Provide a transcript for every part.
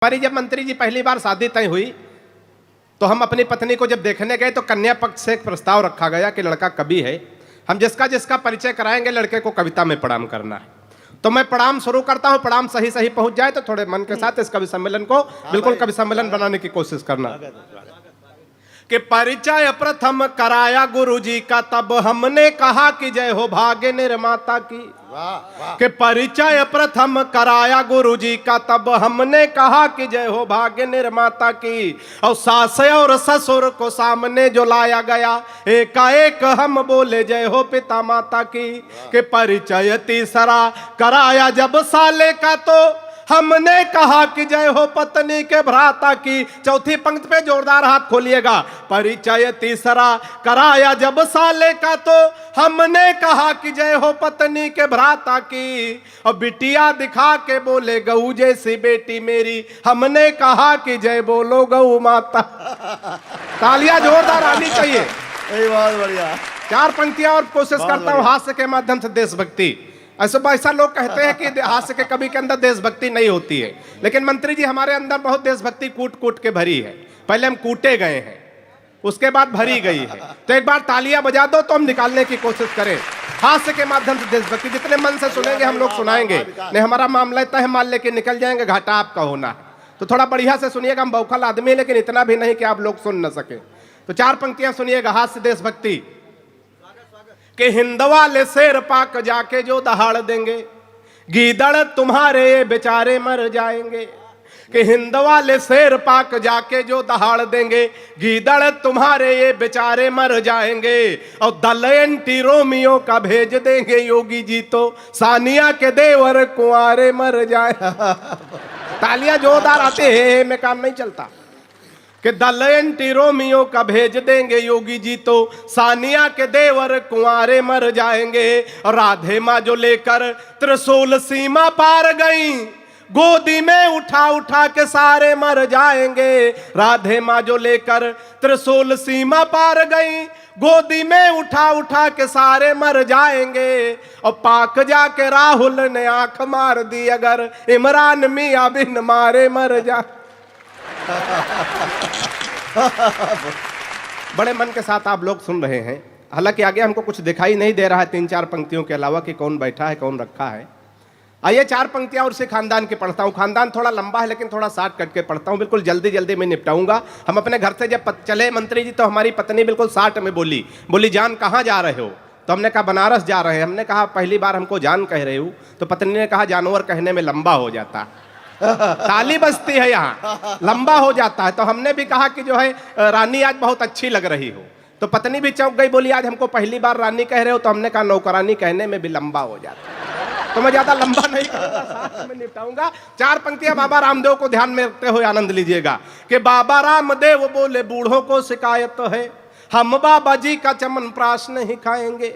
हमारी जब मंत्री जी पहली बार शादी तय हुई तो हम अपनी पत्नी को जब देखने गए तो कन्या पक्ष से एक प्रस्ताव रखा गया कि लड़का कवि है, हम जिसका जिसका परिचय कराएंगे लड़के को कविता में प्रणाम करना है। तो मैं प्रणाम शुरू करता हूं, प्रणाम सही सही पहुंच जाए तो थोड़े मन के साथ इस कवि सम्मेलन को बिल्कुल कवि सम्मेलन बनाने की कोशिश करना। कि परिचय प्रथम कराया गुरुजी का, तब हमने कहा कि जय हो भाग्य निर्माता की। कि परिचय प्रथम कराया गुरुजी का, तब हमने कहा कि जय हो भाग्य निर्माता की। और सास और ससुर को सामने जो लाया गया, एकाएक हम बोले जय हो पिता माता की। कि परिचय तीसरा कराया जब साले का, तो हमने कहा कि जय हो पत्नी के भ्राता की। चौथी पंक्ति पे जोरदार हाथ खोलिएगा। परिचय तीसरा कराया जब साले का, तो हमने कहा कि जय हो पत्नी के भ्राता की। और बिटिया दिखा के बोले गऊ जैसी बेटी मेरी, हमने कहा कि जय बोलो गऊ माता। तालियां जोरदार आनी चाहिए। बहुत बढ़िया। चार पंक्तियां और कोशिश करता हूं हास्य के माध्यम से देशभक्ति। ऐसा लोग कहते हैं कि हास्य के कवि के अंदर देशभक्ति नहीं होती है, लेकिन मंत्री जी हमारे अंदर बहुत देशभक्ति कूट कूट के भरी है। पहले हम कूटे गए हैं, उसके बाद भरी गई है। तो एक बार तालियां बजा दो तो हम निकालने की कोशिश करें हास्य के माध्यम से देशभक्ति। जितने मन से सुनेंगे हम लोग सुनाएंगे, नहीं हमारा मामला तय है, मान लेके निकल जाएंगे, घाटा आपका होना है। तो थोड़ा बढ़िया से सुनिएगा। हम बौखल आदमी है, लेकिन इतना भी नहीं कि आप लोग सुन न सके। तो चार पंक्तियां सुनिएगा हास्य देशभक्ति। कि हिंदवाले शेर पाक जाके जो दहाड़ देंगे, गीदड़ तुम्हारे बेचारे मर जाएंगे। कि हिंदवाले शेर पाक जाके जो दहाड़ देंगे, गीदड़ तुम्हारे ये बेचारे मर जाएंगे। और दल एंटी रोमियो का भेज देंगे योगी जी, तो सानिया के देवर कुंवारे मर जाए। तालियां जोरदार आते हैं, में काम नहीं चलता। कि दल एंटी रोमियो का भेज देंगे योगी जी, तो सानिया के देवर कुंवारे मर जाएंगे। और राधे माँ जो लेकर त्रिशूल सीमा पार गई, गोदी में उठा उठा के सारे मर जाएंगे। राधे माँ जो लेकर त्रिशूल सीमा पार गई, गोदी में उठा उठा के सारे मर जाएंगे। और पाक जाके राहुल ने आंख मार दी, अगर इमरान मियां बिन मारे मर जा। बड़े मन के साथ आप लोग सुन रहे हैं। हालांकि आगे हमको कुछ दिखाई नहीं दे रहा है तीन चार पंक्तियों के अलावा कि कौन बैठा है कौन रखा है। आइए चार पंक्तियां और से खानदान के पढ़ता हूं। खानदान थोड़ा लंबा है, लेकिन थोड़ा शॉर्ट कट के पढ़ता हूं, बिल्कुल जल्दी जल्दी में निपटाऊंगा। हम अपने घर से जब चले मंत्री जी, तो हमारी पत्नी बिल्कुल शॉर्ट में बोली जान कहाँ जा रहे हो? तो हमने कहा बनारस जा रहे हैं। हमने कहा पहली बार हमको जान कह रहे हो? तो पत्नी ने कहा जानवर कहने में लंबा हो जाता। ताली बजती है यहाँ, लंबा हो जाता है। तो हमने भी कहा कि जो है रानी आज बहुत अच्छी लग रही हो। तो पत्नी भी चौंक गई, बोली आज हमको पहली बार रानी कह रहे हो? तो हमने कहा नौकरानी कहने में भी लंबा हो जाता है। तो मैं ज्यादा लंबा नहीं करूंगा, साथ में निपटाऊंगा। चार पंक्तियां बाबा रामदेव को ध्यान में रखते हुए आनंद लीजिएगा। कि बाबा रामदेव बोले बूढ़ों को शिकायत तो है, हम बाबा जी का चमनप्राश नहीं खाएंगे।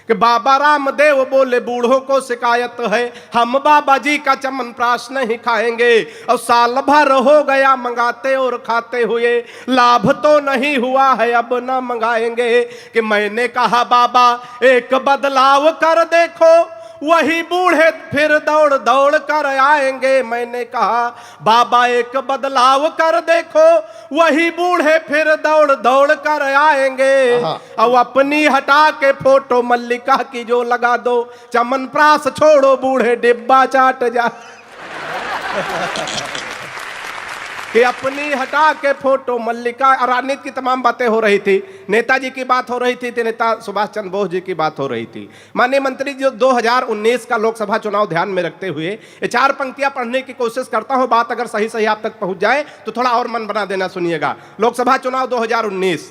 कि बाबा रामदेव बोले बूढ़ों को शिकायत है, हम बाबा जी का चमनप्राश नहीं खाएंगे। और साल भर हो गया मंगाते और खाते हुए, लाभ तो नहीं हुआ है अब ना मंगाएंगे। कि मैंने कहा बाबा एक बदलाव कर देखो, वही बूढ़े फिर दौड़ दौड़ कर आएंगे। मैंने कहा बाबा एक बदलाव कर देखो, वही बूढ़े फिर दौड़ दौड़ कर आएंगे। और अपनी हटा के फोटो मल्लिका की जो लगा दो, चमनप्राश छोड़ो बूढ़े डिब्बा चाट जा। कि अपनी हटा के फोटो मल्लिका। राजनीति की तमाम बातें हो रही थी, नेताजी की बात हो रही थी, नेता सुभाष चंद्र बोस जी की बात हो रही थी। माननीय मंत्री जी 2019 का लोकसभा चुनाव ध्यान में रखते हुए ये चार पंक्तियां पढ़ने की कोशिश करता हूं। बात अगर सही सही आप तक पहुंच जाए तो थोड़ा और मन बना देना। सुनिएगा लोकसभा चुनाव 2019।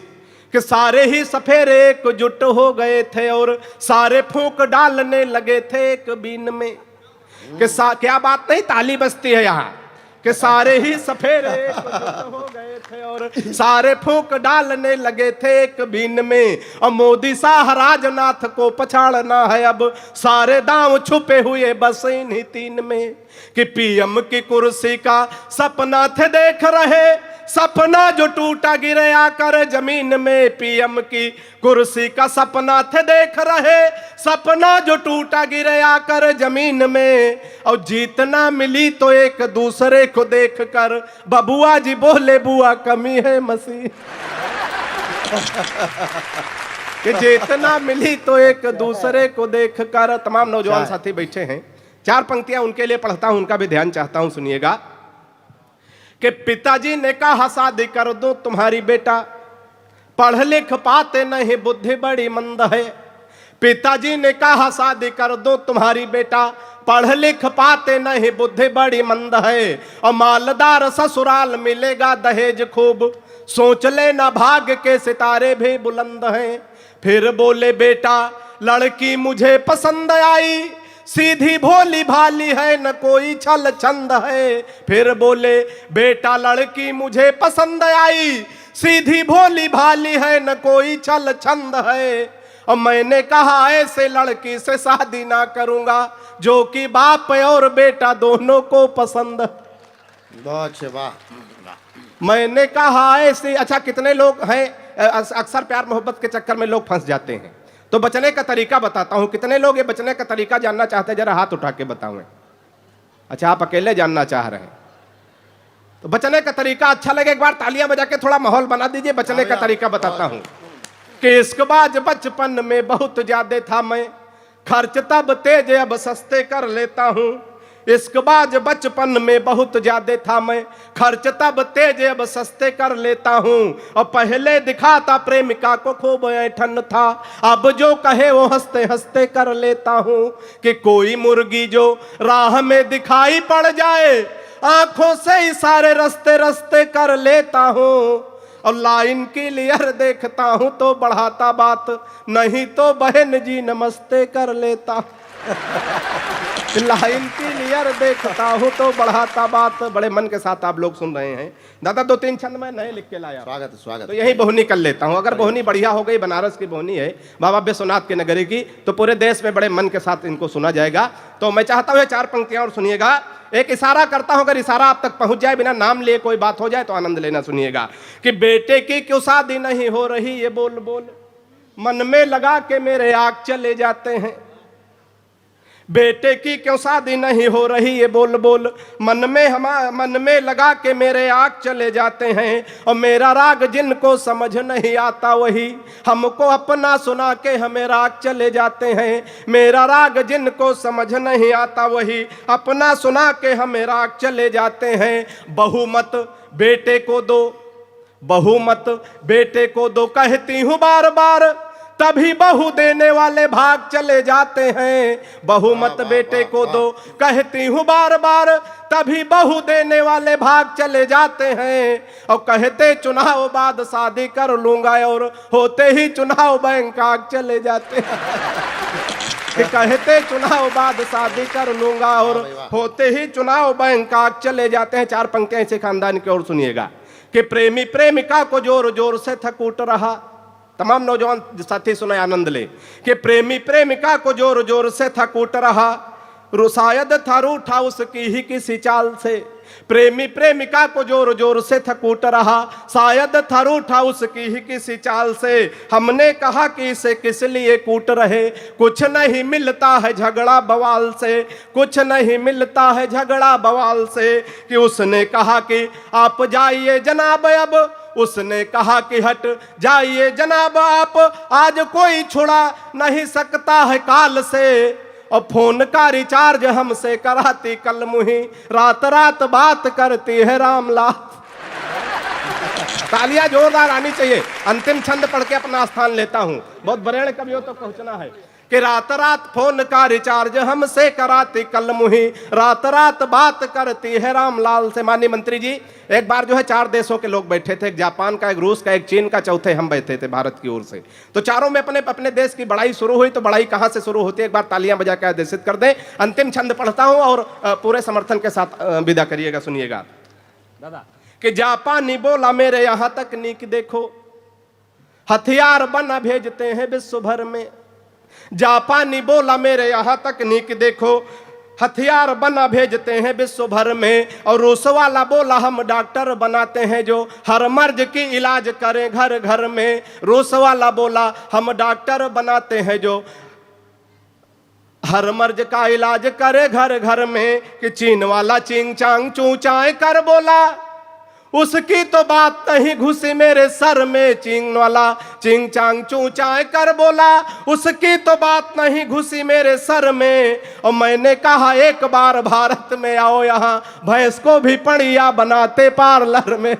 कि सारे ही सफेरे एकजुट हो गए थे और सारे फूंक डालने लगे थे एक बीन में। कि क्या बात नहीं, ताली बजती है यहाँ। कि सारे ही सफेरे हो गए थे और सारे फूंक डालने लगे थे एक बीन में। और मोदी शाह राजनाथ को पछाड़ना है, अब सारे दांव छुपे हुए बस इन्हीं तीन में। कि पीएम की कुर्सी का सपना थे देख रहे, सपना जो टूटा गिरे आकर जमीन में, पीएम की कुर्सी का सपना थे देख रहे, सपना जो टूटा गिरे आकर जमीन में, और जीतना मिली तो एक दूसरे को देखकर, बबुआ जी बोले बुआ कमी है मसीह। कि जितना मिली तो एक दूसरे को देखकर। तमाम नौजवान साथी बैठे हैं, चार पंक्तियां उनके लिए पढ़ता हूं, उनका भी ध्यान चाहता हूं, सुनिएगा। कि पिताजी ने कहा शादी कर दो तुम्हारी बेटा, पढ़ लिख पाते नहीं बुद्धि बड़ी मंद है। पिताजी ने कहा शादी कर दो तुम्हारी बेटा, पढ़ लिख पाते नहीं बुद्धि बड़ी मंद है। और मालदार ससुराल मिलेगा दहेज खूब, सोच लेना भाग्य के सितारे भी बुलंद हैं। फिर बोले बेटा लड़की मुझे पसंद आई, सीधी भोली भाली है न कोई छल छंद है। फिर बोले बेटा लड़की मुझे पसंद आई, सीधी भोली भाली है न कोई छल छंद है। और मैंने कहा ऐसे लड़की से शादी ना करूंगा, जो कि बाप और बेटा दोनों को पसंद। वाह। मैंने कहा ऐसे। अच्छा, कितने लोग हैं, अक्सर प्यार मोहब्बत के चक्कर में लोग फंस जाते हैं, तो बचने का तरीका बताता हूं। कितने लोग ये बचने का तरीका जानना चाहते हैं, जरा हाथ उठा के बताओ। अच्छा, आप अकेले जानना चाह रहे हैं, तो बचने का तरीका अच्छा लगे एक बार तालियां बजा के थोड़ा माहौल बना दीजिए। बचने का तरीका बताता हूं कि इश्कबाज बचपन में बहुत ज्यादा था मैं, खर्च तब तेज अब सस्ते कर लेता हूं। इश्कबाज बचपन में बहुत ज्यादा था मैं, खर्च तब तेज अब सस्ते कर लेता हूँ। और पहले दिखाता प्रेमिका को खूब ऐठन था, अब जो कहे वो हंसते हंसते कर लेता हूँ। कि कोई मुर्गी जो राह में दिखाई पड़ जाए, आंखों से इशारे रस्ते रस्ते कर लेता हूँ। और लाइन क्लियर देखता हूँ तो बढ़ाता बात, नहीं तो बहन जी नमस्ते कर लेता। लाइन क्लियर देखता हूँ तो बढ़ाता बात। बड़े मन के साथ आप लोग सुन रहे हैं। दादा दो तीन छंद में नए लिख के लाया। स्वागत स्वागत। तो यही बोहनी कर लेता हूँ। अगर बोहनी बढ़िया हो गई, बनारस की बोहनी है, बाबा विश्वनाथ के नगरी की, तो पूरे देश में बड़े मन के साथ इनको सुना जाएगा। तो मैं चाहता हूँ चार पंक्तियां और सुनिएगा। एक इशारा करता हूं, अगर इशारा आप तक पहुंच जाए, बिना नाम लिए कोई बात हो जाए तो आनंद लेना। सुनिएगा कि बेटे की क्यों शादी नहीं हो रही, ये बोल बोल मन में लगा के मेरे आग चले जाते हैं। बेटे की क्यों शादी नहीं हो रही, ये बोल बोल मन में लगा के मेरे आग चले जाते हैं। और मेरा राग जिनको समझ नहीं आता, वही हमको अपना सुना के हमें राग चले जाते हैं। मेरा राग जिनको समझ नहीं आता, वही अपना सुना के हमें राग चले जाते हैं। बहुमत बेटे को दो, बहुमत बेटे को दो कहती हूँ बार बार, तभी बहू देने वाले भाग चले जाते हैं। बहुमत बेटे को दो कहती हूँ बार बार, तभी बहू देने वाले भाग चले जाते हैं। और कहते चुनाव बाद शादी कर लूंगा, और होते ही चुनाव बैंकॉक चले जाते हैं। कि कहते चुनाव बाद शादी कर लूंगा, और होते ही चुनाव बैंकॉक चले जाते हैं। चार पंक्तियां इसे खानदान की ओर सुनिएगा। कि प्रेमी प्रेमिका को जोर जोर से थकूट रहा। तमाम नौजवान साथी सुने, आनंद ले। कि प्रेमी प्रेमिका को जोर जोर से थकूट रहा, शायद था रूठा उसकी ही किसी चाल से। प्रेमी प्रेमिका को जोर जोर से थकूट रहा, शायद था रूठा उसकी ही किसी चाल से। हमने कहा कि इसे किस लिए कूट रहे, कुछ नहीं मिलता है झगड़ा बवाल से, कुछ नहीं मिलता है झगड़ा बवाल से। कि उसने कहा कि आप जाइए जनाब, अब उसने कहा कि हट जाइए जनाब आप, आज कोई छुड़ा नहीं सकता है काल से। और फोन का रिचार्ज हमसे कराती कल मुही, रात रात बात करती है रामलाल। तालियां जोरदार आनी चाहिए। अंतिम छंद पढ़ के अपना स्थान लेता हूं। बहुत बड़े कवियों तक पहुंचना है। कि रात रात फोन का रिचार्ज हमसे कराती कल मुही, रात रात बात करती है रामलाल से। माननीय मंत्री जी, एक बार जो है 4 देशों के लोग बैठे थे, एक जापान का, एक रूस का, एक चीन का, चौथे हम बैठे थे भारत की ओर से। तो चारों में अपने अपने देश की बड़ाई शुरू हुई। तो बड़ाई कहां से शुरू होती है, एक बार तालियां बजा के आदेशित कर दें। अंतिम छंद पढ़ता हूं और पूरे समर्थन के साथ विदा करिएगा। सुनिएगा दादा। कि जापानी बोला मेरे यहां तकनीक देखो, हथियार बना भेजते हैं विश्व भर में। जापानी बोला मेरे यहां तकनीक देखो, हथियार बना भेजते हैं विश्व भर में। और रूस वाला बोला हम डॉक्टर बनाते हैं जो हर मर्ज की इलाज करें घर घर में। रूस वाला बोला हम डॉक्टर बनाते हैं जो हर मर्ज का इलाज करे घर घर में। कि चीन वाला चिंग चांग चू चाय कर बोला उसकी तो बात नहीं घुसी मेरे सर में। चीन वाला चिंग चांग चू चाय कर बोला उसकी तो बात नहीं घुसी मेरे सर में। और मैंने कहा एक बार भारत में आओ यहाँ भैंस को भी पड़िया बनाते पार्लर में।